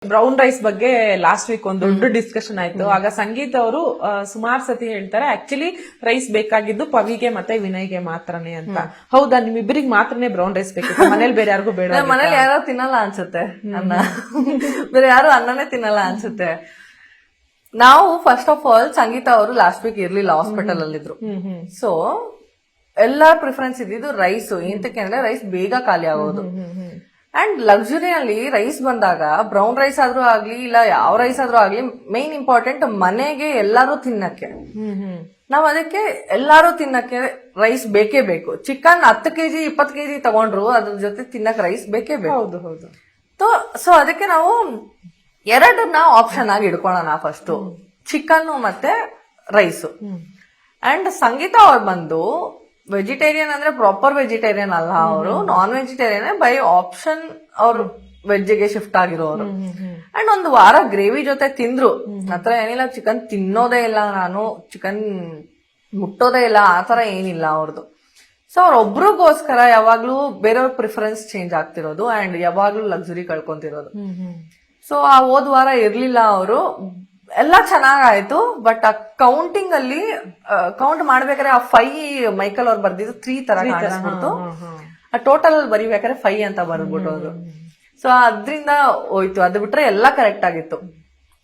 Brown rice ಬಗ್ಗೆ last week ಒಂದು ದೊಡ್ಡ ಡಿಸ್ಕಷನ್ ಆಯ್ತು. ಆಗ ಸಂಗೀತ ಅವರು ಸುಮಾರು ಸತಿ ಹೇಳ್ತಾರೆ ಆಕ್ಚುಲಿ ರೈಸ್ ಬೇಕಾಗಿದ್ದು ಪವಿಗೆ ಮತ್ತೆ ವಿನಯ್ಗೆ ಮಾತ್ರನೇ ಅಂತ. ಹೌದಾ, ನಿಮ್ಮಿಬ್ಬರಿಗೆ ಮಾತ್ರನೇ ಬ್ರೌನ್ ರೈಸ್ ಬೇಕಿತ್ತು, ಮನೇಲಿ ಬೇರೆ ಯಾರಿಗೂ ಬೇಡ? ಮನೇಲಿ ಯಾರೋ ತಿನ್ನಲ್ಲ ಅನ್ಸುತ್ತೆ ಅನ್ನ, ಬೇರೆ ಯಾರು ಅನ್ನನೇ ತಿನ್ನಲ್ಲ ಅನ್ಸುತ್ತೆ. ನಾವು ಫಸ್ಟ್ ಆಫ್ ಆಲ್ ಸಂಗೀತ ಅವರು ಲಾಸ್ಟ್ ವೀಕ್ ಇರ್ಲಿಲ್ಲ, ಹಾಸ್ಪಿಟಲ್ ಅಲ್ಲಿದ್ರು. ಸೊ ಎಲ್ಲಾ ಪ್ರಿಫರೆನ್ಸ್ ಇದ್ದಿದ್ದು ರೈಸ್. ಎಂತಕ್ಕೆ ಅಂದ್ರೆ ರೈಸ್ ಬೇಗ ಖಾಲಿ ಆಗೋದು. ಅಂಡ್ ಲಕ್ಸುರಿಯಲ್ಲಿ ರೈಸ್ ಬಂದಾಗ ಬ್ರೌನ್ ರೈಸ್ ಆದ್ರೂ ಆಗ್ಲಿ ಇಲ್ಲ ಯಾವ ರೈಸ್ ಆದ್ರೂ ಆಗ್ಲಿ, ಮೇನ್ ಇಂಪಾರ್ಟೆಂಟ್ ಮನೆಗೆ ಎಲ್ಲಾರು ತಿನ್ನಕ್ಕೆ. ನಾವ್ ಅದಕ್ಕೆ ಎಲ್ಲಾರು ತಿನ್ನಕ್ಕೆ ರೈಸ್ ಬೇಕೇ ಬೇಕು. ಚಿಕನ್ 10 kg 20 kg ತಗೊಂಡ್ರು ಅದ್ರ ಜೊತೆ ತಿನ್ನಕ್ ರೈಸ್ ಬೇಕೇ ಬೇಕು. ಹೌದು ಹೌದು. ಸೊ ಅದಕ್ಕೆ ನಾವು ಎರಡನ್ನ ಆಪ್ಷನ್ ಆಗಿ ಇಡ್ಕೊಳ್ಳೋಣ. ಫಸ್ಟ್ ಚಿಕನ್ ಮತ್ತೆ ರೈಸ್. ಅಂಡ್ ಸಂಗೀತ ಅವ್ರು ಬಂದು ವೆಜಿಟೇರಿಯನ್ ಅಂದ್ರೆ ಪ್ರಾಪರ್ ವೆಜಿಟೇರಿಯನ್ ಅಲ್ಲ, ಅವರು ನಾನ್ ವೆಜಿಟೇರಿಯನ್ ಬೈ ಆಪ್ಷನ್ ಅವ್ರು ವೆಜ್ಗೆ ಶಿಫ್ಟ್ ಆಗಿರೋರು. ಅಂಡ್ ಒಂದು ವಾರ ಗ್ರೇವಿ ಜೊತೆ ತಿಂದ್ರು. ಆತರ ಏನಿಲ್ಲ ಚಿಕನ್ ತಿನ್ನೋದೇ ಇಲ್ಲ, ನಾನು ಚಿಕನ್ ಮುಟ್ಟೋದೇ ಇಲ್ಲ, ಆತರ ಏನಿಲ್ಲ ಅವ್ರದ್ದು. ಸೊ ಅವ್ರೊಬ್ರಿಗೋಸ್ಕರ ಯಾವಾಗ್ಲೂ ಬೇರೆಯವ್ರ ಪ್ರಿಫರೆನ್ಸ್ ಚೇಂಜ್ ಆಗ್ತಿರೋದು ಅಂಡ್ ಯಾವಾಗ್ಲೂ ಲಕ್ಸುರಿ ಕಳ್ಕೊಂತಿರೋದು. ಸೊ ಆ ಹೋದ್ ವಾರ ಇರ್ಲಿಲ್ಲ ಅವರು. ಎಲ್ಲ ಚೆನ್ನಾಗಾಯ್ತು, ಬಟ್ ಆ ಕೌಂಟಿಂಗ್ ಅಲ್ಲಿ ಕೌಂಟ್ ಮಾಡ್ಬೇಕಾದ್ರೆ ಆ 5 ಮೈಕಲ್ ಅವ್ರು ಬರ್ದಿದ್ದು 3 ತರ ಕಾಣಿಸ್ಬಿಡ್ತು. ಆ ಟೋಟಲ್ ಬರಿಬೇಕಾದ್ರೆ 5 ಅಂತ ಬರ್ಬಿಟ್ಟು ಅದು. ಸೊ ಅದ್ರಿಂದ ಹೋಯ್ತು. ಅದು ಬಿಟ್ರೆ ಎಲ್ಲ ಕರೆಕ್ಟ್ ಆಗಿತ್ತು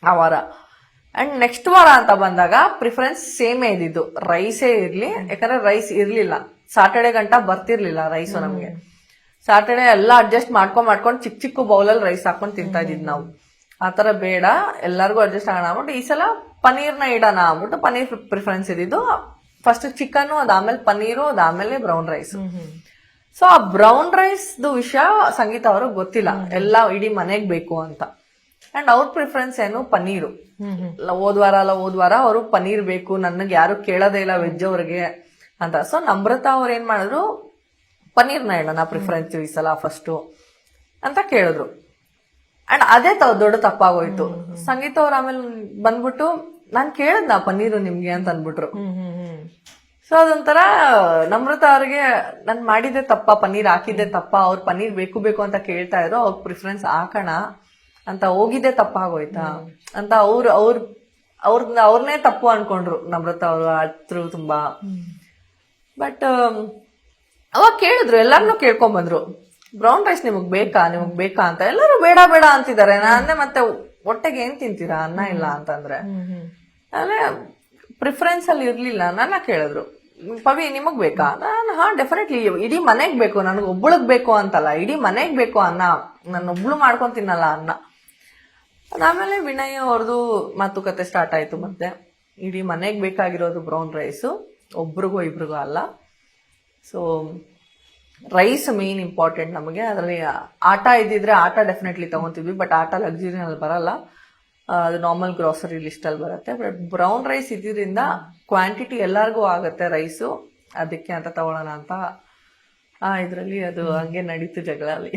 ಆ ವಾರ. ಅಂಡ್ ನೆಕ್ಸ್ಟ್ ವಾರ ಅಂತ ಬಂದಾಗ ಪ್ರಿಫರೆನ್ಸ್ ಸೇಮೇ ಇದ್ದಿದ್ದು, ರೈಸೇ ಇರ್ಲಿ. ಯಾಕಂದ್ರೆ ರೈಸ್ ಇರ್ಲಿಲ್ಲ, ಸಾಟರ್ಡೆ ಗಂಟ ಬರ್ತಿರ್ಲಿಲ್ಲ ರೈಸು ನಮ್ಗೆ. ಸಾಟರ್ಡೆ ಎಲ್ಲ ಅಡ್ಜಸ್ಟ್ ಮಾಡ್ಕೊಂಡ್ ಚಿಕ್ಕ ಚಿಕ್ಕ ಬೌಲಲ್ಲಿ ರೈಸ್ ಹಾಕೊಂಡ್ ತಿಂತಾ ಇದ್ದಿದ್ ನಾವು. ಆತರ ಬೇಡ, ಎಲ್ಲರಿಗೂ ಅಡ್ಜಸ್ಟ್ ಆಗೋಣ ಅಂದ್ಬಿಟ್ಟು ಈ ಸಲ ಪನೀರ್ನ ಇಡೋಣ ಅಂದ್ಬಿಟ್ಟು ಪನೀರ್ ಪ್ರಿಫರೆನ್ಸ್ ಇದ್ದಿದ್ದು. ಫಸ್ಟ್ ಚಿಕನ್, ಅದಾದ್ಮೇಲೆ ಪನೀರು, ಅದಾದ್ಮೇಲೆ ಬ್ರೌನ್ ರೈಸ್. ಸೊ ಆ ಬ್ರೌನ್ ರೈಸ್ ವಿಷಯ ಸಂಗೀತ ಅವ್ರಿಗೆ ಗೊತ್ತಿಲ್ಲ, ಎಲ್ಲ ಇಡೀ ಮನೆಗ್ ಬೇಕು ಅಂತ. ಅಂಡ್ ಅವ್ರ ಪ್ರಿಫರೆನ್ಸ್ ಏನು ಪನೀರು. ಹೋದ್ ವಾರ ಅವರು ಪನೀರ್ ಬೇಕು, ನನಗೆ ಯಾರು ಕೇಳೋದೇ ಇಲ್ಲ ವೆಜ್ ಅವ್ರಿಗೆ ಅಂತ. ಸೊ ನಮ್ರತಾ ಅವ್ರು ಏನ್ ಮಾಡಿದ್ರು, ಪನೀರ್ನ ಇಡೋಣ ಪ್ರಿಫರೆನ್ಸ್ ಈ ಸಲ ಫಸ್ಟ್ ಅಂತ ಕೇಳಿದ್ರು. ಅಂಡ್ ಅದೇ ದೊಡ್ಡ ತಪ್ಪಾಗೋಯ್ತು. ಸಂಗೀತ ಅವ್ರ ಆಮೇಲೆ ಬಂದ್ಬಿಟ್ಟು ನಾನ್ ಕೇಳದ್ನ ಪನ್ನೀರು ನಿಮ್ಗೆ ಅಂತ ಅಂದ್ಬಿಟ್ರು. ಸೊ ಅದೊಂಥರ ನಮ್ರತಾ ಅವ್ರಿಗೆ ನಾನ್ ಮಾಡಿದ್ದೆ ತಪ್ಪ, ಪನ್ನೀರ್ ಹಾಕಿದ್ದೆ ತಪ್ಪ, ಅವ್ರು ಪನ್ನೀರ್ ಬೇಕು ಬೇಕು ಅಂತ ಕೇಳ್ತಾ ಇದ್ರು, ಅವ್ರ ಪ್ರಿಫರೆನ್ಸ್ ಹಾಕೋಣ ಅಂತ ಹೋಗಿದ್ದೆ ತಪ್ಪಾಗೋಯ್ತಾ ಅಂತ ಅವ್ರನ್ನೇ ತಪ್ಪು ಅನ್ಕೊಂಡ್ರು ನಮ್ರತಾ ಅವರು. ಅತ್ರು ತುಂಬಾ. ಬಟ್ ಅವಾಗ ಕೇಳಿದ್ರು, ಎಲ್ಲಾರನ್ನೂ ಕೇಳ್ಕೊಂಡ್ ಬಂದ್ರು, ಬ್ರೌನ್ ರೈಸ್ ನಿಮಗ್ ಬೇಕಾ ಅಂತ. ಎಲ್ಲರೂ ಬೇಡ ಬೇಡ ಅಂತಿದ್ದಾರೆ. ನಾನೇ ಮತ್ತೆ ಹೊಟ್ಟೆಗೆ ಏನ್ ತಿಂತೀರಾ ಅನ್ನ ಇಲ್ಲ ಅಂತಂದ್ರೆ. ಆಮೇಲೆ ಪ್ರಿಫರೆನ್ಸ್ ಅಲ್ಲಿ ಇರ್ಲಿಲ್ಲ. ನನ್ನ ಕೇಳಿದ್ರು, ಪವಿ ನಿಮಗ್ ಬೇಕಾ? ನಾನು ಹಾ ಡೆಫಿನೆಟ್ಲಿ, ಇಡೀ ಮನೆಗ್ ಬೇಕು, ನನಗ್ ಒಬ್ಬಳಗ್ ಬೇಕು ಅಂತಲ್ಲ, ಇಡೀ ಮನೆಗ್ ಬೇಕು ಅನ್ನ, ನಾನು ಒಬ್ಳು ಮಾಡ್ಕೊಂಡ್ ತಿನ್ನಲ್ಲ ಅನ್ನ. ಅದಾದ್ಮೇಲೆ ವಿನಯ್ ಅವ್ರದ್ದು ಮಾತುಕತೆ ಸ್ಟಾರ್ಟ್ ಆಯ್ತು. ಮತ್ತೆ ಇಡೀ ಮನೆಗ್ ಬೇಕಾಗಿರೋದು ಬ್ರೌನ್ ರೈಸು, ಒಬ್ರಿಗೋ ಇಬ್ರಿಗೋ ಅಲ್ಲ. ಸೊ ರೈಸ್ ಮೇನ್ ಇಂಪಾರ್ಟೆಂಟ್ ನಮಗೆ. ಅದರಲ್ಲಿ ಆಟ ಇದ್ದಿದ್ರೆ ಆಟ ಡೆಫಿನೆಟ್ಲಿ ತಗೊಂತಿದ್ವಿ, ಬಟ್ ಆಟ ಲಕ್ಸುರಿನಲ್ಲಿ ಬರಲ್ಲ, ಅದು ನಾರ್ಮಲ್ ಗ್ರಾಸರಿ ಲಿಸ್ಟ್ ಅಲ್ಲಿ ಬರುತ್ತೆ. ಬಟ್ ಬ್ರೌನ್ ರೈಸ್ ಇದ್ದಿದ್ರಿಂದ ಕ್ವಾಂಟಿಟಿ ಎಲ್ಲರಿಗೂ ಆಗುತ್ತೆ ರೈಸು, ಅದಕ್ಕೆ ಅಂತ ತಗೊಳ್ಳೋಣ ಅಂತ ಇದ್ರಲ್ಲಿ ಅದು ಹಂಗೆ ನಡೀತು ಜಗಳ ಅಲ್ಲಿ.